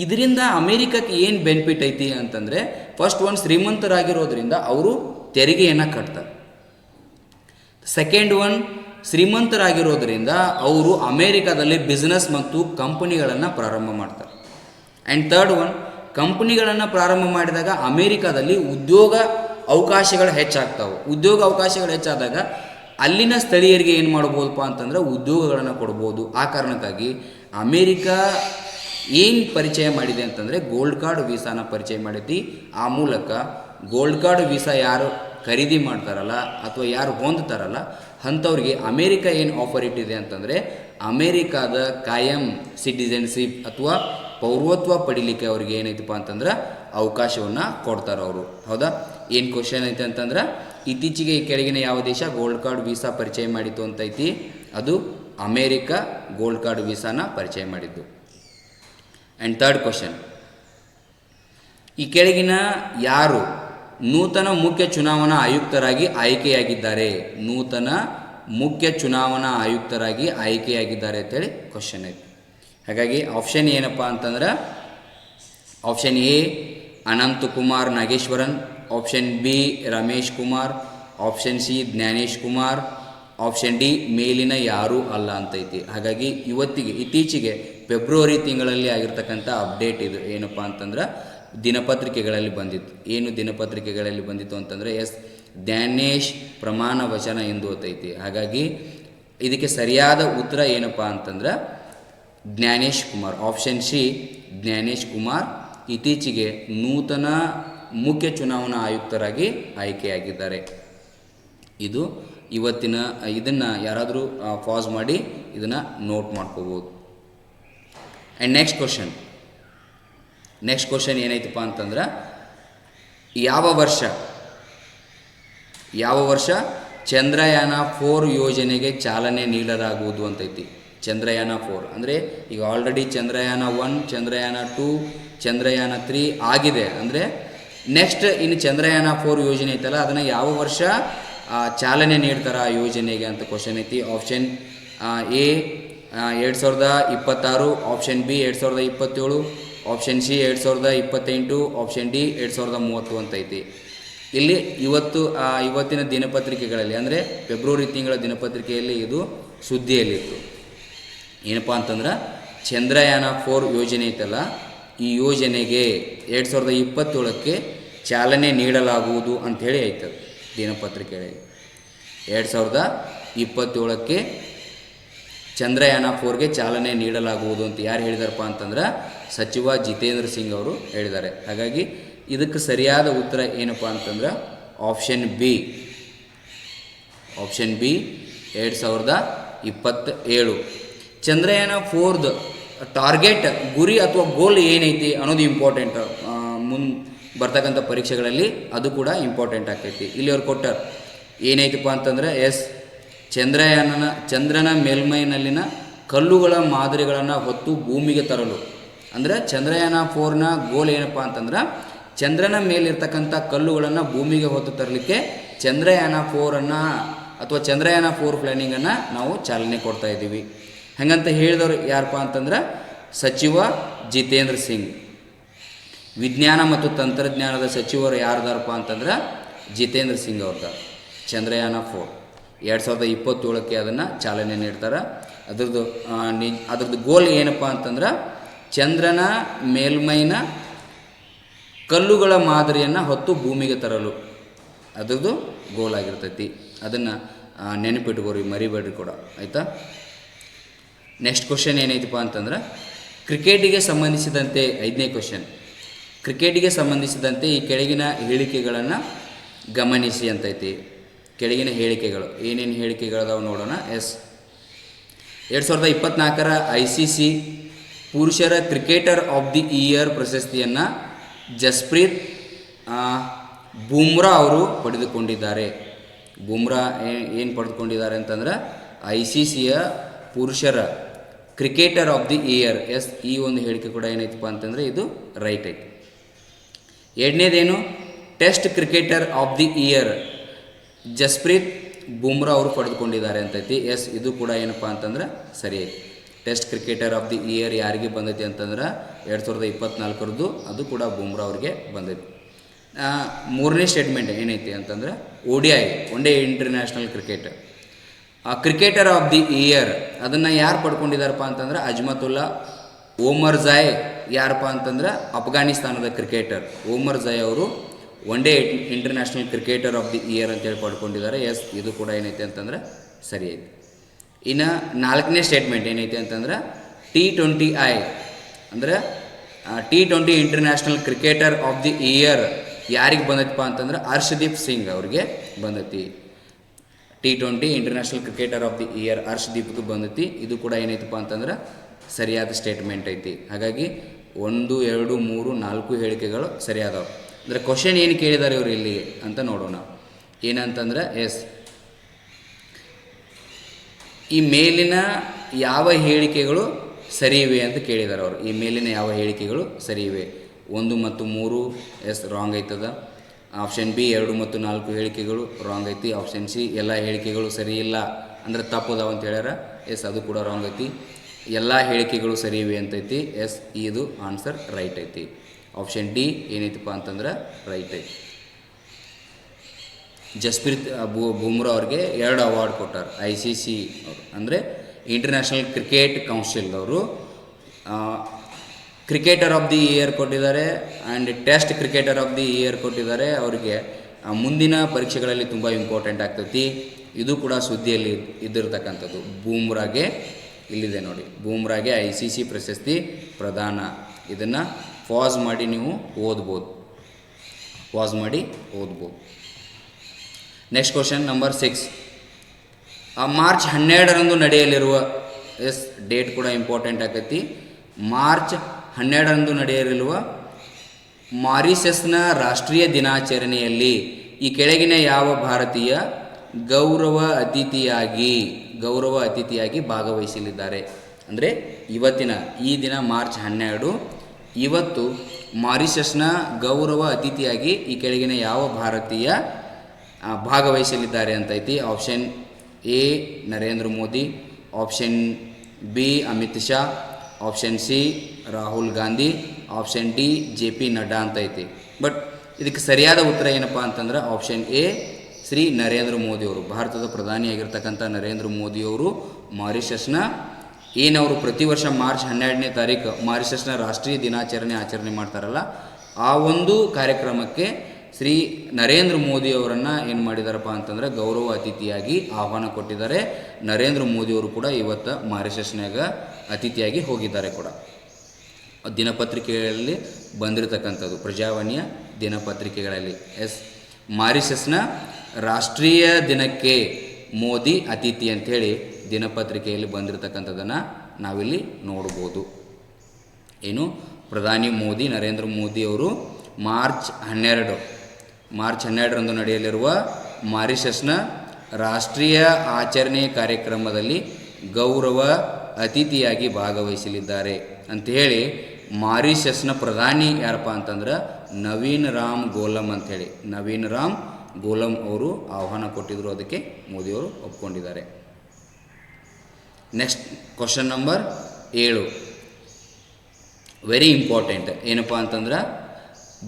ಇದರಿಂದ ಅಮೇರಿಕಕ್ಕೆ ಏನು ಬೆನಿಫಿಟ್ ಐತಿ ಅಂತಂದರೆ ಫಸ್ಟ್ ಒಂದು ಶ್ರೀಮಂತರಾಗಿರೋದ್ರಿಂದ ಅವರು ತೆರಿಗೆಯನ್ನು ಕಟ್ತಾರೆ. ಸೆಕೆಂಡ್ ಒನ್, ಶ್ರೀಮಂತರಾಗಿರೋದ್ರಿಂದ ಅವರು ಅಮೇರಿಕಾದಲ್ಲಿ ಬಿಸ್ನೆಸ್ ಮತ್ತು ಕಂಪನಿಗಳನ್ನು ಪ್ರಾರಂಭ ಮಾಡ್ತಾರೆ. ಆ್ಯಂಡ್ ಥರ್ಡ್ ಒನ್, ಕಂಪನಿಗಳನ್ನು ಪ್ರಾರಂಭ ಮಾಡಿದಾಗ ಅಮೇರಿಕಾದಲ್ಲಿ ಉದ್ಯೋಗ ಅವಕಾಶಗಳು ಹೆಚ್ಚಾಗ್ತಾವೆ. ಉದ್ಯೋಗ ಅವಕಾಶಗಳು ಹೆಚ್ಚಾದಾಗ ಅಲ್ಲಿನ ಸ್ಥಳೀಯರಿಗೆ ಏನು ಮಾಡ್ಬೋದಪ್ಪ ಅಂತಂದ್ರೆ ಉದ್ಯೋಗಗಳನ್ನು ಕೊಡ್ಬೋದು. ಆ ಕಾರಣಕ್ಕಾಗಿ ಅಮೇರಿಕಾ ಏನು ಪರಿಚಯ ಮಾಡಿದೆ ಅಂತಂದರೆ ಗೋಲ್ಡ್ ಕಾರ್ಡ್ ವೀಸಾನ ಪರಿಚಯ ಮಾಡೈತಿ. ಆ ಮೂಲಕ ಗೋಲ್ಡ್ ಕಾರ್ಡ್ ವೀಸಾ ಯಾರು ಖರೀದಿ ಮಾಡ್ತಾರಲ್ಲ ಅಥವಾ ಯಾರು ಹೊಂದ್ತಾರಲ್ಲ ಅಂಥವ್ರಿಗೆ ಅಮೇರಿಕಾ ಏನು ಆಫರ್ ಇಟ್ಟಿದೆ ಅಂತಂದರೆ ಅಮೇರಿಕಾದ ಕಾಯಂ ಸಿಟಿಜನ್ಶಿಪ್ ಅಥವಾ ಪೌರತ್ವ ಪಡಿಲಿಕ್ಕೆ ಅವ್ರಿಗೆ ಏನೈತಪ್ಪ ಅಂತಂದ್ರೆ ಅವಕಾಶವನ್ನು ಕೊಡ್ತಾರೆ ಅವರು. ಹೌದಾ? ಏನು ಕ್ವಶನ್ ಐತೆ ಅಂತಂದ್ರೆ ಇತ್ತೀಚೆಗೆ ಈ ಕೆಳಗಿನ ಯಾವ ದೇಶ ಗೋಲ್ಡ್ ಕಾರ್ಡ್ ವೀಸಾ ಪರಿಚಯ ಮಾಡಿತ್ತು ಅಂತ ಐತಿ, ಅದು ಅಮೇರಿಕಾ ಗೋಲ್ಡ್ ಕಾರ್ಡ್ ವೀಸಾನ ಪರಿಚಯ ಮಾಡಿದ್ದು. ಆ್ಯಂಡ್ ಥರ್ಡ್ ಕ್ವಶನ್, ಈ ಕೆಳಗಿನ ಯಾರು ನೂತನ ಮುಖ್ಯ ಚುನಾವಣಾ ಆಯುಕ್ತರಾಗಿ ಆಯ್ಕೆಯಾಗಿದ್ದಾರೆ? ನೂತನ ಮುಖ್ಯ ಚುನಾವಣಾ ಆಯುಕ್ತರಾಗಿ ಆಯ್ಕೆಯಾಗಿದ್ದಾರೆ ಅಂತೇಳಿ ಕ್ವಶನ್ ಐತಿ. ಹಾಗಾಗಿ ಆಪ್ಷನ್ ಏನಪ್ಪ ಅಂತಂದ್ರೆ option A Ananthakumar Nageswaran, option B Ramesh Kumar, option C Gyanesh Kumar, option D ಮೇಲಿನ ಯಾರೂ ಅಲ್ಲ ಅಂತೈತಿ. ಹಾಗಾಗಿ ಇತ್ತೀಚೆಗೆ ಫೆಬ್ರವರಿ ತಿಂಗಳಲ್ಲಿ ಆಗಿರ್ತಕ್ಕಂಥ ಅಪ್ಡೇಟ್ ಇದು. ಏನಪ್ಪ ಅಂತಂದ್ರೆ ದಿನಪತ್ರಿಕೆಗಳಲ್ಲಿ ಬಂದಿತ್ತು. ಏನು ದಿನಪತ್ರಿಕೆಗಳಲ್ಲಿ ಬಂದಿತ್ತು ಅಂತಂದರೆ ಜ್ಞಾನೇಶ್ ಪ್ರಮಾಣ ವಚನ ಎಂದು ಓದೈತಿ. ಹಾಗಾಗಿ ಇದಕ್ಕೆ ಸರಿಯಾದ ಉತ್ತರ ಏನಪ್ಪ ಅಂತಂದ್ರೆ ಜ್ಞಾನೇಶ್ ಕುಮಾರ್. ಆಪ್ಷನ್ ಸಿ ಜ್ಞಾನೇಶ್ ಕುಮಾರ್ ಇತ್ತೀಚೆಗೆ ನೂತನ ಮುಖ್ಯ ಚುನಾವಣಾ ಆಯುಕ್ತರಾಗಿ ಆಯ್ಕೆಯಾಗಿದ್ದಾರೆ. ಇದು ಇದನ್ನು ಯಾರಾದರೂ ಪಾಸ್ ಮಾಡಿ ಇದನ್ನು ನೋಟ್ ಮಾಡ್ಕೋಬೋದು. ಆ್ಯಂಡ್ ನೆಕ್ಸ್ಟ್ ಕ್ವಶನ್ ಏನೈತಪ್ಪ ಅಂತಂದ್ರೆ ಯಾವ ವರ್ಷ ಚಂದ್ರಯಾನ 4 ಯೋಜನೆಗೆ ಚಾಲನೆ ನೀಡಲಾಗುವುದು ಅಂತೈತಿ. ಚಂದ್ರಯಾನ 4 ಅಂದರೆ ಈಗ ಆಲ್ರೆಡಿ ಚಂದ್ರಯಾನ 1, ಚಂದ್ರಯಾನ 2, ಚಂದ್ರಯಾನ 3 ಆಗಿದೆ. ಅಂದರೆ ನೆಕ್ಸ್ಟ್ ಇನ್ನು ಚಂದ್ರಯಾನ 4 ಯೋಜನೆ ಐತಲ್ಲ ಅದನ್ನು ಯಾವ ವರ್ಷ ಚಾಲನೆ ನೀಡ್ತಾರೆ ಆ ಯೋಜನೆಗೆ ಅಂತ ಕ್ವಶನ್ ಐತಿ. Option A 2026, option B 2027, option C 2028, option D 2030 ಅಂತ ಐತಿ. ಇಲ್ಲಿ ಇವತ್ತಿನ ದಿನಪತ್ರಿಕೆಗಳಲ್ಲಿ ಅಂದರೆ ಫೆಬ್ರವರಿ ತಿಂಗಳ ದಿನಪತ್ರಿಕೆಯಲ್ಲಿ ಇದು ಸುದ್ದಿಯಲ್ಲಿತ್ತು. ಏನಪ್ಪ ಅಂತಂದ್ರೆ ಚಂದ್ರಯಾನ 4 ಯೋಜನೆ ಐತಲ್ಲ ಈ ಯೋಜನೆಗೆ 2027ಕ್ಕೆ ಚಾಲನೆ ನೀಡಲಾಗುವುದು ಅಂಥೇಳಿ ಐತದ ದಿನಪತ್ರಿಕೆಯಲ್ಲಿ. 2027ಕ್ಕೆ ಚಂದ್ರಯಾನ 4ಗೆ ಚಾಲನೆ ನೀಡಲಾಗುವುದು ಅಂತ ಯಾರು ಹೇಳಿದಾರಪ್ಪ ಅಂತಂದ್ರೆ ಸಚಿವ ಜಿತೇಂದ್ರ ಸಿಂಗ್ ಅವರು ಹೇಳಿದ್ದಾರೆ. ಹಾಗಾಗಿ ಇದಕ್ಕೆ ಸರಿಯಾದ ಉತ್ತರ ಏನಪ್ಪ ಅಂತಂದ್ರೆ ಆಪ್ಷನ್ ಬಿ 2027. ಚಂದ್ರಯಾನ 4ದ ಟಾರ್ಗೆಟ್ ಗುರಿ ಅಥವಾ ಗೋಲ್ ಏನೈತಿ ಅನ್ನೋದು ಇಂಪಾರ್ಟೆಂಟ್. ಬರ್ತಕ್ಕಂಥ ಪರೀಕ್ಷೆಗಳಲ್ಲಿ ಅದು ಕೂಡ ಇಂಪಾರ್ಟೆಂಟ್ ಆಗ್ತೈತಿ. ಇಲ್ಲಿ ಅವ್ರು ಕೊಟ್ಟಾರ ಏನೈತಪ್ಪ ಅಂತಂದರೆ ಚಂದ್ರನ ಮೇಲ್ಮೈನಲ್ಲಿನ ಕಲ್ಲುಗಳ ಮಾದರಿಗಳನ್ನು ಹೊತ್ತು ಭೂಮಿಗೆ ತರಲು. ಅಂದರೆ ಚಂದ್ರಯಾನ 4ನ ಗೋಲ್ ಏನಪ್ಪ ಅಂತಂದ್ರೆ ಚಂದ್ರನ ಮೇಲಿರ್ತಕ್ಕಂಥ ಕಲ್ಲುಗಳನ್ನು ಭೂಮಿಗೆ ಹೊತ್ತು ತರಲಿಕ್ಕೆ ಚಂದ್ರಯಾನ 4 ಅಥವಾ ಚಂದ್ರಯಾನ 4 ಪ್ಲ್ಯಾನಿಂಗನ್ನು ನಾವು ಚಾಲನೆ ಕೊಡ್ತಾ ಇದ್ದೀವಿ. ಹಾಗಂತ ಹೇಳಿದವರು ಯಾರಪ್ಪ ಅಂತಂದ್ರೆ ಸಚಿವ ಜಿತೇಂದ್ರ ಸಿಂಗ್. ವಿಜ್ಞಾನ ಮತ್ತು ತಂತ್ರಜ್ಞಾನದ ಸಚಿವರು ಯಾರ್ದಾರಪ್ಪ ಅಂತಂದ್ರೆ ಜಿತೇಂದ್ರ ಸಿಂಗ್ ಅವ್ರದ. ಚಂದ್ರಯಾನ 4 2027ಕ್ಕೆ ಅದನ್ನು ಚಾಲನೆ ನೀಡ್ತಾರೆ. ಅದ್ರದ್ದು ಗೋಲ್ ಏನಪ್ಪ ಅಂತಂದ್ರೆ ಚಂದ್ರನ ಮೇಲ್ಮೈನ ಕಲ್ಲುಗಳ ಮಾದರಿಯನ್ನು ಹೊತ್ತು ಭೂಮಿಗೆ ತರಲು ಅದ್ರದ್ದು ಗೋಲ್ ಆಗಿರ್ತೈತಿ. ಅದನ್ನು ನೆನಪಿಟ್ಕೋರಿ, ಮರಿಬೇಡ್ರಿ ಕೂಡ, ಆಯಿತಾ. ನೆಕ್ಸ್ಟ್ ಕ್ವಶನ್ ಏನೈತಪ್ಪ ಅಂತಂದ್ರೆ ಕ್ರಿಕೆಟಿಗೆ ಸಂಬಂಧಿಸಿದಂತೆ 5ನೇ ಕ್ವಶನ್. ಕ್ರಿಕೆಟಿಗೆ ಸಂಬಂಧಿಸಿದಂತೆ ಈ ಕೆಳಗಿನ ಹೇಳಿಕೆಗಳನ್ನು ಗಮನಿಸಿ ಅಂತೈತಿ. ಕೆಳಗಿನ ಹೇಳಿಕೆಗಳು ಏನೇನು ಹೇಳಿಕೆಗಳದಾವೆ ನೋಡೋಣ. 2024 ICC ಪುರುಷರ ಕ್ರಿಕೆಟರ್ ಆಫ್ ದಿ ಇಯರ್ ಪ್ರಶಸ್ತಿಯನ್ನು ಜಸ್ಪ್ರೀತ್ ಬುಮ್ರಾ ಅವರು ಪಡೆದುಕೊಂಡಿದ್ದಾರೆ. ಬುಮ್ರಾ ಏನು ಪಡೆದುಕೊಂಡಿದ್ದಾರೆ ಅಂತಂದ್ರೆ ICCಯ ಪುರುಷರ ಕ್ರಿಕೆಟರ್ ಆಫ್ ದಿ ಇಯರ್. ಈ ಒಂದು ಹೇಳಿಕೆ ಕೂಡ ಏನೈತಪ್ಪ ಅಂತಂದರೆ ಇದು ರೈಟ್ ಐತಿ. ಎರಡನೇದೇನು, test cricketer of the year Jasprit Bumrah ಅವರು ಪಡೆದುಕೊಂಡಿದ್ದಾರೆ ಅಂತೈತಿ. ಇದು ಕೂಡ ಏನಪ್ಪ ಅಂತಂದ್ರೆ ಸರಿ ಐತಿ. Test cricketer of the year ಯಾರಿಗೆ ಬಂದೈತಿ ಅಂತಂದ್ರೆ 2024 ಅದು ಕೂಡ ಬುಮ್ರಾ ಅವ್ರಿಗೆ ಬಂದೈತಿ. ಮೂರನೇ ಸ್ಟೇಟ್ಮೆಂಟ್ ಏನೈತಿ ಅಂತಂದ್ರೆ ODI one day international cricketer of the year ಅದನ್ನು ಯಾರು ಪಡ್ಕೊಂಡಿದ್ದಾರಪ್ಪ ಅಂತಂದ್ರೆ ಅಜ್ಮತುಲ್ಲಾ ಓಮರ್ಜಾಯ್. ಯಾರಪ್ಪ ಅಂತಂದ್ರೆ ಅಫ್ಘಾನಿಸ್ತಾನದ ಕ್ರಿಕೆಟರ್ ಓಮರ್ಜಾಯ್ ಅವರು one day international cricketer of the year ಅಂತೇಳಿ ಪಡ್ಕೊಂಡಿದ್ದಾರೆ. ಇದು ಕೂಡ ಏನೈತಿ ಅಂತಂದ್ರೆ ಸರಿ ಐತಿ. ಇನ್ನು ನಾಲ್ಕನೇ ಸ್ಟೇಟ್ಮೆಂಟ್ ಏನೈತಿ ಅಂತಂದ್ರೆ T20I ಅಂದರೆ T20 international cricketer of the year ಯಾರಿಗೆ ಬಂದೈತಪ್ಪ ಅಂತಂದ್ರೆ ಹರ್ಷದೀಪ್ ಸಿಂಗ್ ಅವ್ರಿಗೆ ಬಂದೈತಿ. T20 international cricketer of the year ಹರ್ಷದೀಪ್ಗೆ ಬಂದೈತಿ. ಇದು ಕೂಡ ಏನೈತಪ್ಪ ಅಂತಂದ್ರೆ ಸರಿಯಾದ ಸ್ಟೇಟ್ಮೆಂಟ್ ಐತಿ. ಹಾಗಾಗಿ 1, 2, 3, 4 ಹೇಳಿಕೆಗಳು ಸರಿಯಾದವು. ಅಂದರೆ ಕ್ವಶನ್ ಏನು ಕೇಳಿದ್ದಾರೆ ಇವರು ಇಲ್ಲಿ ಅಂತ ನೋಡೋಣ. ಏನಂತಂದ್ರೆ ಈ ಮೇಲಿನ ಯಾವ ಹೇಳಿಕೆಗಳು ಸರಿ ಇವೆ ಅಂತ ಕೇಳಿದ್ದಾರೆ ಅವರು. ಈ ಮೇಲಿನ ಯಾವ ಹೇಳಿಕೆಗಳು ಸರಿ ಇವೆ? 1 ಮತ್ತು 3 ರಾಂಗ್ ಐತದ. ಆಪ್ಷನ್ ಬಿ 2 ಮತ್ತು 4 ಹೇಳಿಕೆಗಳು ರಾಂಗ್ ಐತಿ. ಆಪ್ಷನ್ ಸಿ ಎಲ್ಲ ಹೇಳಿಕೆಗಳು ಸರಿ ಇಲ್ಲ ಅಂದರೆ ತಪ್ಪುದಾವ ಅಂತ ಹೇಳ್ಯಾರ. ಅದು ಕೂಡ ರಾಂಗ್ ಐತಿ. ಎಲ್ಲ ಹೇಳಿಕೆಗಳು ಸರಿ ಇವೆ ಅಂತೈತಿ. ಇದು ಆನ್ಸರ್ ರೈಟ್ ಐತಿ. ಆಪ್ಷನ್ ಡಿ ಏನೈತಪ್ಪ ಅಂತಂದ್ರೆ ರೈಟ್ ಐತಿ. ಜಸ್ಪ್ರೀತ್ ಬುಮ್ರಾ ಅವ್ರಿಗೆ 2 ಅವಾರ್ಡ್ ಕೊಟ್ಟಾರೆ ICC ಅವರು, ಅಂದರೆ ಇಂಟರ್ನ್ಯಾಷನಲ್ ಕ್ರಿಕೆಟ್ ಕೌನ್ಸಿಲ್ ಅವರು. ಕ್ರಿಕೆಟರ್ ಆಫ್ ದಿ ಇಯರ್ ಕೊಟ್ಟಿದ್ದಾರೆ and test cricketer of the year ಕೊಟ್ಟಿದ್ದಾರೆ. ಅವರಿಗೆ ಮುಂದಿನ ಪರೀಕ್ಷೆಗಳಲ್ಲಿ ತುಂಬ ಇಂಪಾರ್ಟೆಂಟ್ ಆಗ್ತೈತಿ. ಇದು ಕೂಡ ಸುದ್ದಿಯಲ್ಲಿ ಇದ್ದಿರ್ತಕ್ಕಂಥದ್ದು. ಬೂಮ್ರಾಗೆ ಇಲ್ಲಿದೆ ನೋಡಿ, ಬೂಮ್ರಾಗೆ ICC ಪ್ರಶಸ್ತಿ ಪ್ರದಾನ. ಇದನ್ನು ಪಾಸ್ ಮಾಡಿ ನೀವು ಓದ್ಬೋದು. Next question number 6. ಮಾರ್ಚ್ 12ರಂದು ನಡೆಯಲಿರುವ ಡೇಟ್ ಕೂಡ ಇಂಪಾರ್ಟೆಂಟ್ ಆಗ್ತೈತಿ. ಮಾರ್ಚ್ 12ರಂದು ನಡೆಯಲಿರುವ ಮಾರಿಷಸ್ನ ರಾಷ್ಟ್ರೀಯ ದಿನಾಚರಣೆಯಲ್ಲಿ ಈ ಕೆಳಗಿನ ಯಾವ ಭಾರತೀಯ ಗೌರವ ಅತಿಥಿಯಾಗಿ ಭಾಗವಹಿಸಲಿದ್ದಾರೆ? ಅಂದರೆ ಇವತ್ತಿನ ಈ ದಿನ ಮಾರ್ಚ್ 12, ಇವತ್ತು ಮಾರಿಷಸ್ನ ಗೌರವ ಅತಿಥಿಯಾಗಿ ಈ ಕೆಳಗಿನ ಯಾವ ಭಾರತೀಯ ಭಾಗವಹಿಸಲಿದ್ದಾರೆ ಅಂತೈತಿ. Option A Narendra Modi, option B Amit Shah, option C Rahul Gandhi, option D JP Nadda ಅಂತೈತಿ. ಬಟ್ ಇದಕ್ಕೆ ಸರಿಯಾದ ಉತ್ತರ ಏನಪ್ಪ ಅಂತಂದ್ರೆ ಆಪ್ಷನ್ ಎ ಶ್ರೀ ನರೇಂದ್ರ ಮೋದಿಯವರು. ಭಾರತದ ಪ್ರಧಾನಿಯಾಗಿರ್ತಕ್ಕಂಥ ನರೇಂದ್ರ ಮೋದಿಯವರು ಮಾರಿಷಸ್ನ ಏನವರು ಪ್ರತಿ ವರ್ಷ ಮಾರ್ಚ್ 12ನೇ ತಾರೀಕು ಮಾರಿಷಸ್ನ ರಾಷ್ಟ್ರೀಯ ದಿನಾಚರಣೆ ಆಚರಣೆ ಮಾಡ್ತಾರಲ್ಲ, ಆ ಒಂದು ಕಾರ್ಯಕ್ರಮಕ್ಕೆ ಶ್ರೀ ನರೇಂದ್ರ ಮೋದಿಯವರನ್ನು ಏನು ಮಾಡಿದಾರಪ್ಪ ಅಂತಂದರೆ ಗೌರವ ಅತಿಥಿಯಾಗಿ ಆಹ್ವಾನ ಕೊಟ್ಟಿದ್ದಾರೆ. ನರೇಂದ್ರ ಮೋದಿಯವರು ಕೂಡ ಇವತ್ತು ಮಾರಿಷಸ್ನಾಗ ಅತಿಥಿಯಾಗಿ ಹೋಗಿದ್ದಾರೆ ಕೂಡ. ದಿನಪತ್ರಿಕೆಗಳಲ್ಲಿ ಬಂದಿರತಕ್ಕಂಥದ್ದು, ಪ್ರಜಾವಾಣಿಯ ದಿನಪತ್ರಿಕೆಗಳಲ್ಲಿ. ಮಾರಿಷಸ್ನ ರಾಷ್ಟ್ರೀಯ ದಿನಕ್ಕೆ ಮೋದಿ ಅತಿಥಿ ಅಂಥೇಳಿ ದಿನಪತ್ರಿಕೆಯಲ್ಲಿ ಬಂದಿರತಕ್ಕಂಥದ್ದನ್ನು ನಾವಿಲ್ಲಿ ನೋಡ್ಬೋದು. ಏನು ಪ್ರಧಾನಿ ಮೋದಿ ನರೇಂದ್ರ ಮೋದಿಯವರು ಮಾರ್ಚ್ 12ರಂದು ನಡೆಯಲಿರುವ ಮಾರಿಷಸ್ನ ರಾಷ್ಟ್ರೀಯ ಆಚರಣೆ ಕಾರ್ಯಕ್ರಮದಲ್ಲಿ ಗೌರವ ಅತಿಥಿಯಾಗಿ ಭಾಗವಹಿಸಲಿದ್ದಾರೆ ಅಂಥೇಳಿ ಮಾರಿಷಸ್ನ ಪ್ರಧಾನಿ ಯಾರಪ್ಪ ಅಂತಂದ್ರೆ ನವೀನ್ ರಾಮ್ ಗೋಲಮ್ ಅಂಥೇಳಿ ನವೀನ್ ರಾಮ್ ಗೋಲಮ್ ಅವರು ಆಹ್ವಾನ ಕೊಟ್ಟಿದ್ದರು. ಅದಕ್ಕೆ ಮೋದಿಯವರು ಒಪ್ಕೊಂಡಿದ್ದಾರೆ. Next question number 7 very important. ಏನಪ್ಪ ಅಂತಂದ್ರೆ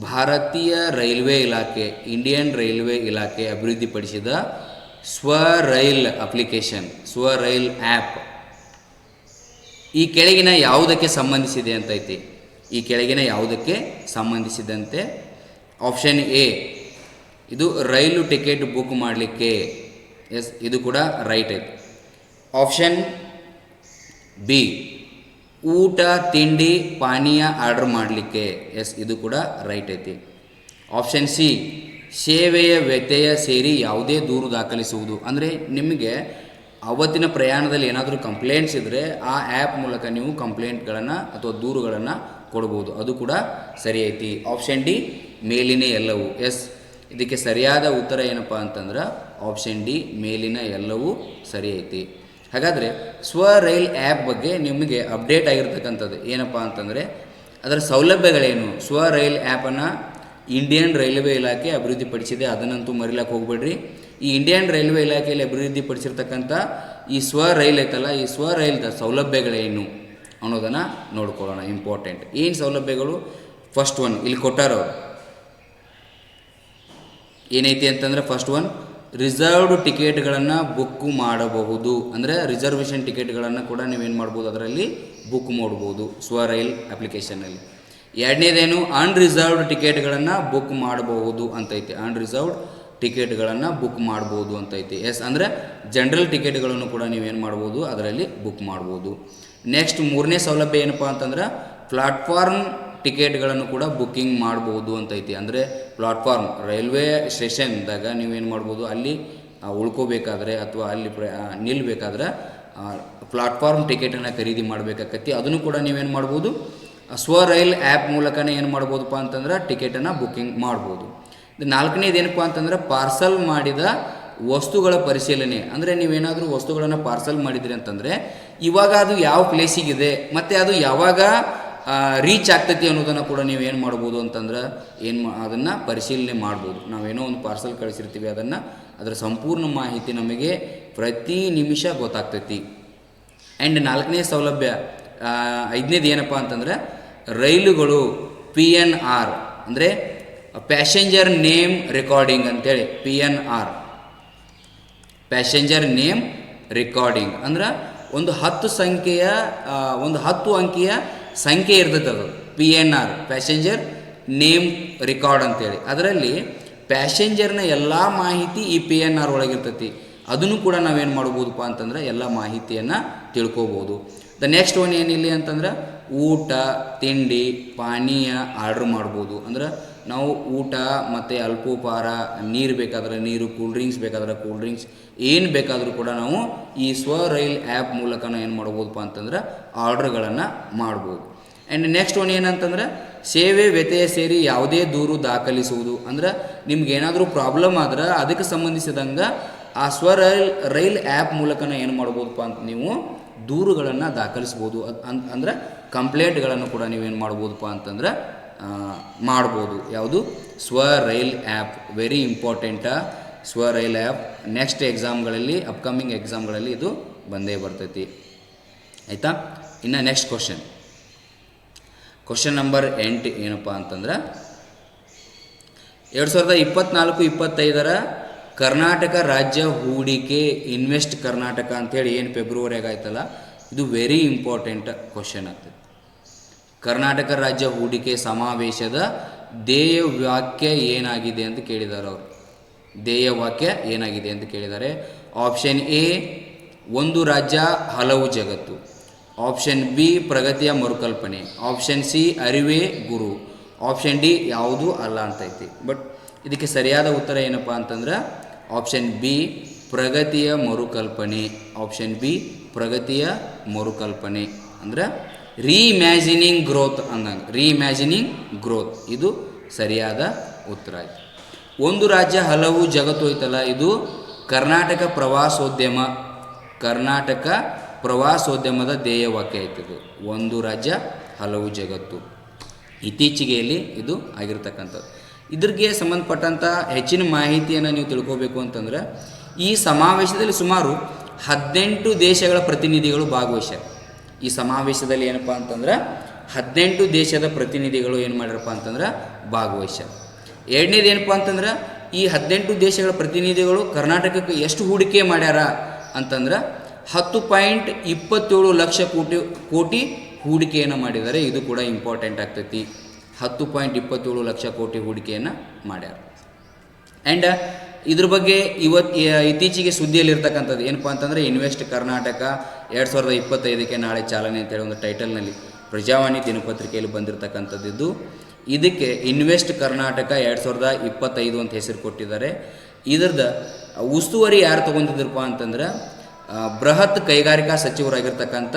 ಭಾರತೀಯ ರೈಲ್ವೆ ಇಲಾಖೆ ಇಂಡಿಯನ್ ರೈಲ್ವೆ ಇಲಾಖೆ ಅಭಿವೃದ್ಧಿಪಡಿಸಿದ ಸ್ವರೈಲ್ ಅಪ್ಲಿಕೇಶನ್, ಸ್ವರೈಲ್ ಆ್ಯಪ್ ಈ ಕೆಳಗಿನ ಯಾವುದಕ್ಕೆ ಸಂಬಂಧಿಸಿದೆ ಅಂತೈತಿ? ಈ ಕೆಳಗಿನ ಯಾವುದಕ್ಕೆ ಸಂಬಂಧಿಸಿದಂತೆ? ಆಪ್ಷನ್ ಎ ಇದು ರೈಲು ಟಿಕೆಟ್ ಬುಕ್ ಮಾಡಲಿಕ್ಕೆ. ಇದು ಕೂಡ ರೈಟ್ ಐತಿ. ಆಪ್ಷನ್ ಬಿ ಊಟ ತಿಂಡಿ ಪಾನೀಯ ಆರ್ಡರ್ ಮಾಡಲಿಕ್ಕೆ. ಎಸ್, ಇದು ಕೂಡ ರೈಟ್ ಐತಿ. ಆಪ್ಷನ್ ಸಿ, ಸೇವೆಯ ವ್ಯತ್ಯಯ ಸೇರಿ ಯಾವುದೇ ದೂರು ದಾಖಲಿಸುವುದು. ಅಂದರೆ ನಿಮಗೆ ಅವತ್ತಿನ ಪ್ರಯಾಣದಲ್ಲಿ ಏನಾದರೂ ಕಂಪ್ಲೇಂಟ್ಸ್ ಇದ್ದರೆ ಆ ಆ್ಯಪ್ ಮೂಲಕ ನೀವು ಕಂಪ್ಲೇಂಟ್ಗಳನ್ನು ಅಥವಾ ದೂರುಗಳನ್ನು ಕೊಡ್ಬೋದು. ಅದು ಕೂಡ ಸರಿ ಐತಿ. ಆಪ್ಷನ್ ಡಿ, ಮೇಲಿನ ಎಲ್ಲವೂ. ಎಸ್, ಇದಕ್ಕೆ ಸರಿಯಾದ ಉತ್ತರ ಏನಪ್ಪ ಅಂತಂದ್ರೆ ಆಪ್ಷನ್ ಡಿ, ಮೇಲಿನ ಎಲ್ಲವೂ ಸರಿ ಐತಿ. ಹಾಗಾದರೆ ಸ್ವರೈಲ್ ಆ್ಯಪ್ ಬಗ್ಗೆ ನಿಮಗೆ ಅಪ್ಡೇಟ್ ಆಗಿರ್ತಕ್ಕಂಥದ್ದು ಏನಪ್ಪ ಅಂತಂದರೆ ಅದರ ಸೌಲಭ್ಯಗಳೇನು. ಸ್ವರೈಲ್ ಆ್ಯಪನ್ನು ಇಂಡಿಯನ್ ರೈಲ್ವೆ ಇಲಾಖೆ ಅಭಿವೃದ್ಧಿಪಡಿಸಿದೆ, ಅದನ್ನಂತೂ ಮರಿಲಕ್ಕೆ ಹೋಗಬೇಡ್ರಿ. ಈ ಇಂಡಿಯನ್ ರೈಲ್ವೆ ಇಲಾಖೆಯಲ್ಲಿ ಅಭಿವೃದ್ಧಿಪಡಿಸಿರ್ತಕ್ಕಂಥ ಈ ಸ್ವರೈಲ್ ಐತಲ್ಲ, ಈ ಸ್ವರೈಲ್ದ ಸೌಲಭ್ಯಗಳೇನು ಅನ್ನೋದನ್ನು ನೋಡ್ಕೊಳ್ಳೋಣ. ಇಂಪಾರ್ಟೆಂಟ್ ಏನು ಸೌಲಭ್ಯಗಳು. ಫಸ್ಟ್ ಒನ್ ಇಲ್ಲಿ ಕೊಟ್ಟಾರವ್ರು ಏನೈತಿ ಅಂತಂದರೆ, ಫಸ್ಟ್ ಒನ್ ರಿಸರ್ವ್ಡ್ ಟಿಕೆಟ್ಗಳನ್ನು ಬುಕ್ ಮಾಡಬಹುದು. ಅಂದರೆ ರಿಸರ್ವೇಷನ್ ಟಿಕೆಟ್ಗಳನ್ನು ಕೂಡ ನೀವೇನು ಮಾಡ್ಬೋದು, ಅದರಲ್ಲಿ ಬುಕ್ ಮಾಡ್ಬೋದು ಸ್ವರೈಲ್ ಅಪ್ಲಿಕೇಶನ್ನಲ್ಲಿ. ಎರಡನೇದೇನು, ಅನ್ರಿಸರ್ವ್ಡ್ ಟಿಕೆಟ್ಗಳನ್ನು ಬುಕ್ ಮಾಡಬಹುದು ಅಂತೈತಿ. ಅನ್ರಿಸರ್ವ್ಡ್ ಟಿಕೆಟ್ಗಳನ್ನು ಬುಕ್ ಮಾಡ್ಬೋದು ಅಂತೈತಿ. ಎಸ್, ಅಂದರೆ ಜನರಲ್ ಟಿಕೆಟ್ಗಳನ್ನು ಕೂಡ ನೀವೇನು ಮಾಡ್ಬೋದು, ಅದರಲ್ಲಿ ಬುಕ್ ಮಾಡ್ಬೋದು. ನೆಕ್ಸ್ಟ್ ಮೂರನೇ ಸೌಲಭ್ಯ ಏನಪ್ಪ ಅಂತಂದ್ರೆ ಪ್ಲಾಟ್ಫಾರ್ಮ್ ಟಿಕೆಟ್ಗಳನ್ನು ಕೂಡ ಬುಕ್ಕಿಂಗ್ ಮಾಡ್ಬೋದು ಅಂತೈತಿ. ಅಂದರೆ ಪ್ಲಾಟ್ಫಾರ್ಮ್ ರೈಲ್ವೆ ಸ್ಟೇಷನ್ದಾಗ ನೀವೇನು ಮಾಡ್ಬೋದು, ಅಲ್ಲಿ ಉಳ್ಕೋಬೇಕಾದ್ರೆ ಅಥವಾ ಅಲ್ಲಿ ನಿಲ್ಲಬೇಕಾದ್ರೆ ಪ್ಲಾಟ್ಫಾರ್ಮ್ ಟಿಕೆಟನ್ನು ಖರೀದಿ ಮಾಡಬೇಕಾಗತ್ತಿ. ಅದನ್ನು ಕೂಡ ನೀವೇನು ಮಾಡ್ಬೋದು, ಸ್ವರೈಲ್ ಆ್ಯಪ್ ಮೂಲಕನೇ ಏನು ಮಾಡ್ಬೋದಪ್ಪ ಅಂತಂದ್ರೆ ಟಿಕೆಟನ್ನು ಬುಕ್ಕಿಂಗ್ ಮಾಡ್ಬೋದು. ನಾಲ್ಕನೇದು ಏನಪ್ಪ ಅಂತಂದ್ರೆ ಪಾರ್ಸಲ್ ಮಾಡಿದ ವಸ್ತುಗಳ ಪರಿಶೀಲನೆ. ಅಂದರೆ ನೀವೇನಾದರೂ ವಸ್ತುಗಳನ್ನು ಪಾರ್ಸಲ್ ಮಾಡಿದ್ರಿ ಅಂತಂದರೆ ಇವಾಗ ಅದು ಯಾವ ಪ್ಲೇಸಿಗಿದೆ ಮತ್ತು ಅದು ಯಾವಾಗ ರೀಚ್ ಆಗ್ತೈತಿ ಅನ್ನೋದನ್ನು ಕೂಡ ನೀವೇನು ಮಾಡ್ಬೋದು ಅಂತಂದ್ರೆ ಅದನ್ನು ಪರಿಶೀಲನೆ ಮಾಡ್ಬೋದು. ನಾವೇನೋ ಒಂದು ಪಾರ್ಸಲ್ ಕಳಿಸಿರ್ತೀವಿ, ಅದರ ಸಂಪೂರ್ಣ ಮಾಹಿತಿ ನಮಗೆ ಪ್ರತಿ ನಿಮಿಷ ಗೊತ್ತಾಗ್ತೈತಿ. ಆ್ಯಂಡ್ ನಾಲ್ಕನೇ ಸೌಲಭ್ಯ, ಐದನೇದು ಏನಪ್ಪ ಅಂತಂದರೆ ರೈಲುಗಳು PNR ಅಂದರೆ ಪ್ಯಾಸೆಂಜರ್ ನೇಮ್ ರೆಕಾರ್ಡಿಂಗ್ ಅಂತೇಳಿ. PNR ಪ್ಯಾಸೆಂಜರ್ ನೇಮ್ ರೆಕಾರ್ಡಿಂಗ್ ಅಂದ್ರೆ ಒಂದು 10 ಅಂಕಿಯ ಸಂಖ್ಯೆ ಇರ್ತೈತೆ. ಅದು PNR ಪ್ಯಾಸೆಂಜರ್ ನೇಮ್ ರೆಕಾರ್ಡ್ ಅಂತೇಳಿ. ಅದರಲ್ಲಿ ಪ್ಯಾಸೆಂಜರ್ನ ಎಲ್ಲ ಮಾಹಿತಿ ಈ PNR ಒಳಗಿರ್ತೈತಿ. ಅದನ್ನು ಕೂಡ ನಾವೇನು ಮಾಡ್ಬೋದಪ್ಪ ಅಂತಂದ್ರೆ ಎಲ್ಲ ಮಾಹಿತಿಯನ್ನು ತಿಳ್ಕೊಬೋದು. ದ ನೆಕ್ಸ್ಟ್ ಒನ್ ಏನಿಲ್ಲ ಅಂತಂದ್ರೆ ಊಟ ತಿಂಡಿ ಪಾನೀಯ ಆರ್ಡ್ರ್ ಮಾಡ್ಬೋದು. ಅಂದ್ರೆ ನಾವು ಊಟ ಮತ್ತು ಅಲ್ಪೋಪಹಾರ, ನೀರು ಬೇಕಾದ್ರೆ ನೀರು, ಕೂಲ್ ಡ್ರಿಂಕ್ಸ್ ಬೇಕಾದ್ರೆ ಕೂಲ್ ಡ್ರಿಂಕ್ಸ್, ಏನು ಬೇಕಾದರೂ ಕೂಡ ನಾವು ಈ ಸ್ವರೈಲ್ ಆ್ಯಪ್ ಮೂಲಕ ಏನು ಮಾಡ್ಬೋದಪ್ಪ ಅಂತಂದ್ರೆ ಆರ್ಡ್ರ್ಗಳನ್ನು ಮಾಡ್ಬೋದು. ಆ್ಯಂಡ್ ನೆಕ್ಸ್ಟ್ ಒನ್ ಏನಂತಂದ್ರೆ ಸೇವೆ ವ್ಯತ್ಯಯ ಸೇರಿ ಯಾವುದೇ ದೂರು ದಾಖಲಿಸುವುದು. ಅಂದ್ರೆ ನಿಮ್ಗೆ ಏನಾದರೂ ಪ್ರಾಬ್ಲಮ್ ಆದ್ರೆ ಅದಕ್ಕೆ ಸಂಬಂಧಿಸಿದಂಗೆ ಆ ರೈಲ್ ಆ್ಯಪ್ ಮೂಲಕನ ಏನು ಮಾಡ್ಬೋದಪ್ಪ ಅಂತ ನೀವು ದೂರುಗಳನ್ನು ದಾಖಲಿಸ್ಬೋದು. ಅಂದ್ರೆ ಕಂಪ್ಲೇಂಟ್ಗಳನ್ನು ಕೂಡ ನೀವೇನು ಮಾಡ್ಬೋದಪ್ಪ ಅಂತಂದ್ರೆ ಮಾಡ್ಬೋದು. ಯಾವುದು SwaRail app very important. SwaRail app next ಎಕ್ಸಾಮ್ಗಳಲ್ಲಿ, ಅಪ್ಕಮಿಂಗ್ ಎಕ್ಸಾಮ್ಗಳಲ್ಲಿ ಇದು ಬಂದೇ ಬರ್ತೈತಿ. ಆಯಿತಾ? ಇನ್ನು ನೆಕ್ಸ್ಟ್ ಕ್ವಶನ್ ನಂಬರ್ 8 ಏನಪ್ಪ ಅಂತಂದ್ರೆ 2024-25 ಕರ್ನಾಟಕ ರಾಜ್ಯ ಹೂಡಿಕೆ ಇನ್ವೆಸ್ಟ್ ಕರ್ನಾಟಕ ಅಂಥೇಳಿ ಏನು ಫೆಬ್ರವರಿಯಾಗ ಆಯ್ತಲ್ಲ, ಇದು ವೆರಿ ಇಂಪಾರ್ಟೆಂಟ್ ಕ್ವಶನ್ ಆಗ್ತದೆ. ಕರ್ನಾಟಕ ರಾಜ್ಯ ಹೂಡಿಕೆ ಸಮಾವೇಶದ ಧ್ಯೇಯ ವಾಕ್ಯ ಏನಾಗಿದೆ ಅಂತ ಕೇಳಿದ್ದಾರೆ ಅವರು. ಧ್ಯೇಯ ವಾಕ್ಯ ಏನಾಗಿದೆ ಅಂತ ಕೇಳಿದ್ದಾರೆ. ಆಪ್ಷನ್ ಎ, ಒಂದು ರಾಜ್ಯ ಹಲವು ಜಗತ್ತು. ಆಪ್ಷನ್ ಬಿ, ಪ್ರಗತಿಯ ಮರುಕಲ್ಪನೆ. ಆಪ್ಷನ್ ಸಿ, ಅರಿವೇ ಗುರು. ಆಪ್ಷನ್ ಡಿ, ಯಾವುದೂ ಅಲ್ಲ ಅಂತೈತಿ. ಬಟ್ ಇದಕ್ಕೆ ಸರಿಯಾದ ಉತ್ತರ ಏನಪ್ಪ ಅಂತಂದ್ರೆ ಆಪ್ಷನ್ ಬಿ, ಪ್ರಗತಿಯ ಮರುಕಲ್ಪನೆ. ಆಪ್ಷನ್ ಬಿ, ಪ್ರಗತಿಯ ಮರುಕಲ್ಪನೆ ಅಂದ್ರೆ ರೀಇಮ್ಯಾಜಿನಿಂಗ್ ಗ್ರೋತ್ ಅಂದಂಗೆ. ರೀಇಮ್ಯಾಜಿನಿಂಗ್ ಗ್ರೋತ್ ಇದು ಸರಿಯಾದ ಉತ್ತರ ಆಯಿತು. ಒಂದು ರಾಜ್ಯ ಹಲವು ಜಗತ್ತು ಐತಲ್ಲ, ಇದು ಕರ್ನಾಟಕ ಪ್ರವಾಸೋದ್ಯಮದ ಧ್ಯೇಯ ವಾಕ್ಯ ಆಯ್ತದು. ಒಂದು ರಾಜ್ಯ ಹಲವು ಜಗತ್ತು ಇತ್ತೀಚೆಗೆಯಲ್ಲಿ ಇದು ಆಗಿರ್ತಕ್ಕಂಥದ್ದು. ಇದ್ರಿಗೆ ಸಂಬಂಧಪಟ್ಟಂಥ ಹೆಚ್ಚಿನ ಮಾಹಿತಿಯನ್ನು ನೀವು ತಿಳ್ಕೋಬೇಕು ಅಂತಂದ್ರೆ ಈ ಸಮಾವೇಶದಲ್ಲಿ ಸುಮಾರು 18 ದೇಶಗಳ ಪ್ರತಿನಿಧಿಗಳು ಭಾಗವಹಿಸ್ಯಾರ. ಈ ಸಮಾವೇಶದಲ್ಲಿ ಏನಪ್ಪ ಅಂತಂದ್ರೆ 18 ದೇಶದ ಪ್ರತಿನಿಧಿಗಳು ಏನು ಮಾಡ್ಯಾರಪ್ಪ ಅಂತಂದ್ರೆ ಭಾಗವಹಿಸ್ಯಾರ. ಎರಡನೇದು ಏನಪ್ಪ ಅಂತಂದ್ರೆ ಈ 18 ದೇಶಗಳ ಪ್ರತಿನಿಧಿಗಳು ಕರ್ನಾಟಕಕ್ಕೆ ಎಷ್ಟು ಹೂಡಿಕೆ ಮಾಡ್ಯಾರ ಅಂತಂದ್ರೆ 10.27 ಲಕ್ಷ ಕೋಟಿ ಹೂಡಿಕೆಯನ್ನು ಮಾಡಿದ್ದಾರೆ. ಇದು ಕೂಡ ಇಂಪಾರ್ಟೆಂಟ್ ಆಗ್ತೈತಿ. 10.27 ಲಕ್ಷ ಕೋಟಿ ಹೂಡಿಕೆಯನ್ನು ಮಾಡ್ಯಾರ. ಆ್ಯಂಡ್ ಇದ್ರ ಬಗ್ಗೆ ಇತ್ತೀಚೆಗೆ ಸುದ್ದಿಯಲ್ಲಿರ್ತಕ್ಕಂಥದ್ದು ಏನಪ್ಪ ಅಂತಂದರೆ ಇನ್ವೆಸ್ಟ್ ಕರ್ನಾಟಕ 2025ಕ್ಕೆ ನಾಳೆ ಚಾಲನೆ ಅಂತೇಳಿ ಒಂದು ಟೈಟಲ್ನಲ್ಲಿ ಪ್ರಜಾವಾಣಿ ದಿನಪತ್ರಿಕೆಯಲ್ಲಿ ಬಂದಿರತಕ್ಕಂಥದ್ದು. ಇದಕ್ಕೆ ಇನ್ವೆಸ್ಟ್ ಕರ್ನಾಟಕ 2025 ಅಂತ ಹೆಸರು ಕೊಟ್ಟಿದ್ದಾರೆ. ಇದ್ರದ್ದು ಉಸ್ತುವಾರಿ ಯಾರು ತೊಗೊಂಡಿದ್ರಪ್ಪ ಅಂತಂದ್ರೆ ಬೃಹತ್ ಕೈಗಾರಿಕಾ ಸಚಿವರಾಗಿರ್ತಕ್ಕಂಥ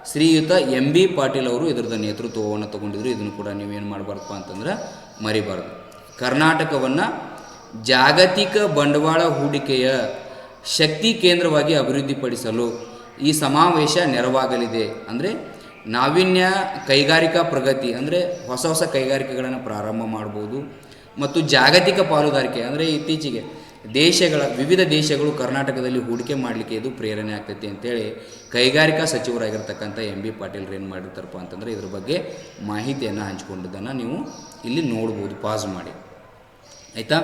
ಶ್ರೀಯುತ MB ಪಾಟೀಲ್ ಅವರು ಇದರದ ನೇತೃತ್ವವನ್ನು ತೊಗೊಂಡಿದ್ರು. ಇದನ್ನು ಕೂಡ ನೀವೇನು ಮಾಡಬಾರ್ದಪ್ಪ ಅಂತಂದ್ರೆ ಮರಿಬಾರ್ದು. ಕರ್ನಾಟಕವನ್ನು ಜಾಗತಿಕ ಬಂಡವಾಳ ಹೂಡಿಕೆಯ ಶಕ್ತಿ ಕೇಂದ್ರವಾಗಿ ಅಭಿವೃದ್ಧಿಪಡಿಸಲು ಈ ಸಮಾವೇಶ ನೆರವಾಗಲಿದೆ. ಅಂದರೆ ನಾವೀನ್ಯ ಕೈಗಾರಿಕಾ ಪ್ರಗತಿ ಅಂದರೆ ಹೊಸ ಹೊಸ ಕೈಗಾರಿಕೆಗಳನ್ನು ಪ್ರಾರಂಭ ಮಾಡ್ಬೋದು ಮತ್ತು ಜಾಗತಿಕ ಪಾಲುದಾರಿಕೆ ಅಂದರೆ ಇತ್ತೀಚೆಗೆ ವಿವಿಧ ದೇಶಗಳು ಕರ್ನಾಟಕದಲ್ಲಿ ಹೂಡಿಕೆ ಮಾಡಲಿಕ್ಕೆ ಇದು ಪ್ರೇರಣೆ ಆಗ್ತೈತಿ ಅಂತೇಳಿ ಕೈಗಾರಿಕಾ ಸಚಿವರಾಗಿರ್ತಕ್ಕಂಥ MB ಪಾಟೀಲ್ರು ಏನು ಮಾಡಿರ್ತಾರಪ್ಪ ಅಂತಂದರೆ ಇದ್ರ ಬಗ್ಗೆ ಮಾಹಿತಿಯನ್ನು ಹಂಚಿಕೊಂಡಿದ್ದನ್ನು ನೀವು ಇಲ್ಲಿ ನೋಡ್ಬೋದು. ಪಾಸ್ ಮಾಡಿ ಆಯಿತಾ.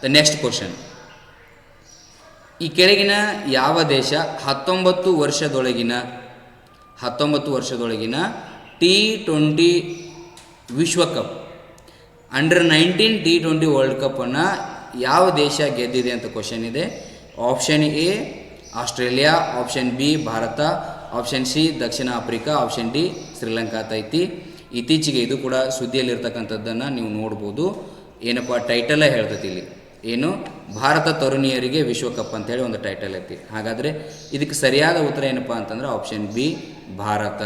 ದ ನೆಕ್ಸ್ಟ್ ಕ್ವಶನ್, ಈ ಕೆಳಗಿನ ಯಾವ ದೇಶ 19 ವರ್ಷದೊಳಗಿನ T20 ವಿಶ್ವಕಪ್ ಅಂಡರ್-19 T20 ವರ್ಲ್ಡ್ ಕಪ್ಪನ್ನು ಯಾವ ದೇಶ ಗೆದ್ದಿದೆ ಅಂತ ಕ್ವಶನ್ ಇದೆ. Option A Australia, option B Bharat, option C Dakshina Africa, option D Sri Lanka ಐತಿ. ಇತ್ತೀಚೆಗೆ ಇದು ಕೂಡ ಸುದ್ದಿಯಲ್ಲಿರ್ತಕ್ಕಂಥದ್ದನ್ನು ನೀವು ನೋಡ್ಬೋದು. ಏನಪ್ಪ ಟೈಟಲೇ ಹೇಳ್ತೈತಿ ಇಲ್ಲಿ, ಏನು ಭಾರತ ತರುಣಿಯರಿಗೆ ವಿಶ್ವಕಪ್ ಅಂತೇಳಿ ಒಂದು ಟೈಟಲ್ ಐತಿ. ಹಾಗಾದರೆ ಇದಕ್ಕೆ ಸರಿಯಾದ ಉತ್ತರ ಏನಪ್ಪ ಅಂತಂದ್ರೆ option B Bharat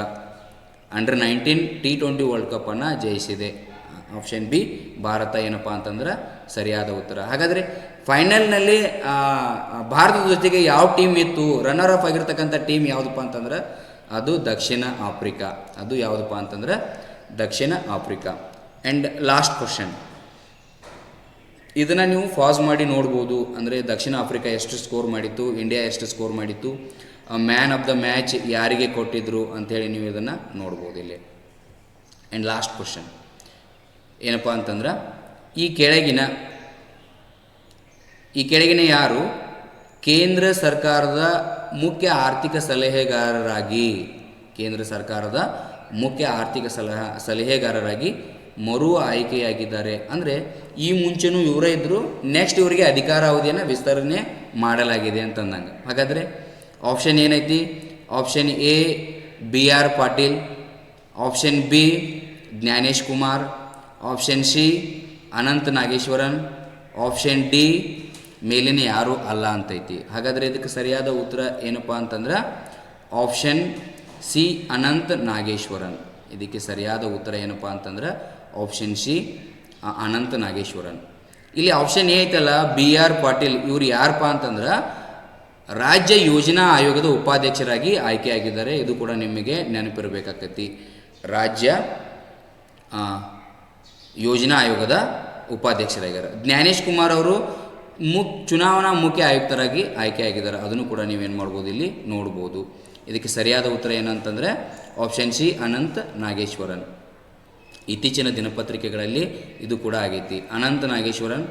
under nineteen T20 world ಕಪ್ಪನ್ನು ಜಯಿಸಿದೆ. ಆಪ್ಷನ್ ಬಿ ಭಾರತ ಏನಪ್ಪ ಅಂತಂದ್ರೆ ಸರಿಯಾದ ಉತ್ತರ. ಹಾಗಾದರೆ ಫೈನಲ್ನಲ್ಲಿ ಭಾರತದ ಜೊತೆಗೆ ಯಾವ ಟೀಮ್ ಇತ್ತು, ರನ್ನರ್ ಅಪ್ ಆಗಿರ್ತಕ್ಕಂಥ ಟೀಮ್ ಯಾವುದಪ್ಪ ಅಂತಂದ್ರೆ ಅದು ದಕ್ಷಿಣ ಆಫ್ರಿಕಾ. ಅದು ಯಾವುದಪ್ಪ ಅಂತಂದ್ರೆ ದಕ್ಷಿಣ ಆಫ್ರಿಕಾ. ಆ್ಯಂಡ್ ಲಾಸ್ಟ್ ಕ್ವಶನ್, ಇದನ್ನು ನೀವು ಪಾಸ್ ಮಾಡಿ ನೋಡ್ಬೋದು. ಅಂದರೆ ದಕ್ಷಿಣ ಆಫ್ರಿಕಾ ಎಷ್ಟು ಸ್ಕೋರ್ ಮಾಡಿತ್ತು, ಇಂಡಿಯಾ ಎಷ್ಟು ಸ್ಕೋರ್ ಮಾಡಿತ್ತು, ಮ್ಯಾನ್ ಆಫ್ ದ ಮ್ಯಾಚ್ ಯಾರಿಗೆ ಕೊಟ್ಟಿದ್ರು ಅಂಥೇಳಿ ನೀವು ಇದನ್ನು ನೋಡ್ಬೋದು ಇಲ್ಲಿ. ಆ್ಯಂಡ್ ಲಾಸ್ಟ್ ಕ್ವಶನ್ ಏನಪ್ಪ ಅಂತಂದ್ರೆ ಈ ಕೆಳಗಿನ ಯಾರು ಕೇಂದ್ರ ಸರ್ಕಾರದ ಮುಖ್ಯ ಆರ್ಥಿಕ ಸಲಹೆಗಾರರಾಗಿ ಮರು ಆಯ್ಕೆಯಾಗಿದ್ದಾರೆ. ಅಂದರೆ ಈ ಮುಂಚೆನೂ ಇವರೇ ಇದ್ದರು, ನೆಕ್ಸ್ಟ್ ಇವರಿಗೆ ಅಧಿಕಾರಾವಧಿಯನ್ನು ವಿಸ್ತರಣೆ ಮಾಡಲಾಗಿದೆ ಅಂತಂದಂಗೆ. ಹಾಗಾದರೆ ಆಪ್ಷನ್ ಏನೈತಿ? Option A BR Patil, option B Gyanesh Kumar, option C Ananth Nageswaran, option D ಮೇಲಿನ ಯಾರೂ ಅಲ್ಲ ಅಂತೈತಿ. ಹಾಗಾದರೆ ಇದಕ್ಕೆ ಸರಿಯಾದ ಉತ್ತರ ಏನಪ್ಪ ಅಂತಂದ್ರೆ ಆಪ್ಷನ್ ಸಿ ಅನಂತ್ ನಾಗೇಶ್ವರನ್. ಇದಕ್ಕೆ ಸರಿಯಾದ ಉತ್ತರ ಏನಪ್ಪ ಅಂತಂದ್ರೆ ಆಪ್ಷನ್ ಸಿ ಅನಂತ್ ನಾಗೇಶ್ವರನ್. ಇಲ್ಲಿ ಆಪ್ಷನ್ ಎ ಐತಲ್ಲ BR ಪಾಟೀಲ್, ಇವ್ರು ಯಾರಪ್ಪ ಅಂತಂದ್ರೆ ರಾಜ್ಯ ಯೋಜನಾ ಆಯೋಗದ ಉಪಾಧ್ಯಕ್ಷರಾಗಿ ಆಯ್ಕೆಯಾಗಿದ್ದಾರೆ. ಇದು ಕೂಡ ನಿಮಗೆ ನೆನಪಿರಬೇಕಾಗ್ತೈತಿ. ರಾಜ್ಯ ಯೋಜನಾ ಆಯೋಗದ ಉಪಾಧ್ಯಕ್ಷರಾಗಿದ್ದಾರೆ. ಜ್ಞಾನೇಶ್ ಕುಮಾರ್ ಅವರು ಚುನಾವಣಾ ಮುಖ್ಯ ಆಯುಕ್ತರಾಗಿ ಆಯ್ಕೆಯಾಗಿದ್ದಾರೆ. ಅದನ್ನು ಕೂಡ ನೀವೇನು ಮಾಡ್ಬೋದು ಇಲ್ಲಿ ನೋಡ್ಬೋದು. ಇದಕ್ಕೆ ಸರಿಯಾದ ಉತ್ತರ ಏನಂತಂದರೆ ಆಪ್ಷನ್ ಸಿ ಅನಂತ್ ನಾಗೇಶ್ವರನ್. ಇತ್ತೀಚಿನ ದಿನಪತ್ರಿಕೆಗಳಲ್ಲಿ ಇದು ಕೂಡ ಆಗೈತಿ. ಅನಂತ್ ನಾಗೇಶ್ವರನ್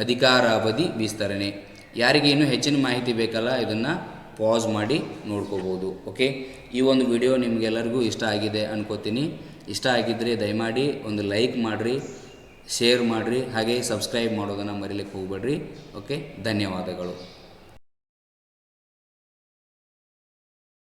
ಅಧಿಕಾರಾವಧಿ ವಿಸ್ತರಣೆ. ಯಾರಿಗೆ ಇನ್ನೂ ಹೆಚ್ಚಿನ ಮಾಹಿತಿ ಬೇಕಲ್ಲ ಇದನ್ನು ಪಾಸ್ ಮಾಡಿ ನೋಡ್ಕೋಬೋದು. ಓಕೆ, ಈ ಒಂದು ವಿಡಿಯೋ ನಿಮಗೆಲ್ಲರಿಗೂ ಇಷ್ಟ ಆಗಿದೆ ಅನ್ಕೋತೀನಿ. ಇಷ್ಟ ಆಗಿದ್ದರೆ ದಯಮಾಡಿ ಒಂದು ಲೈಕ್ ಮಾಡಿರಿ, ಶೇರ್ ಮಾಡಿರಿ, ಹಾಗೆ ಸಬ್ಸ್ಕ್ರೈಬ್ ಮಾಡೋದನ್ನು ಮರಿಲಿಕ್ಕೆ ಹೋಗಬೇಡ್ರಿ. ಓಕೆ, ಧನ್ಯವಾದಗಳು.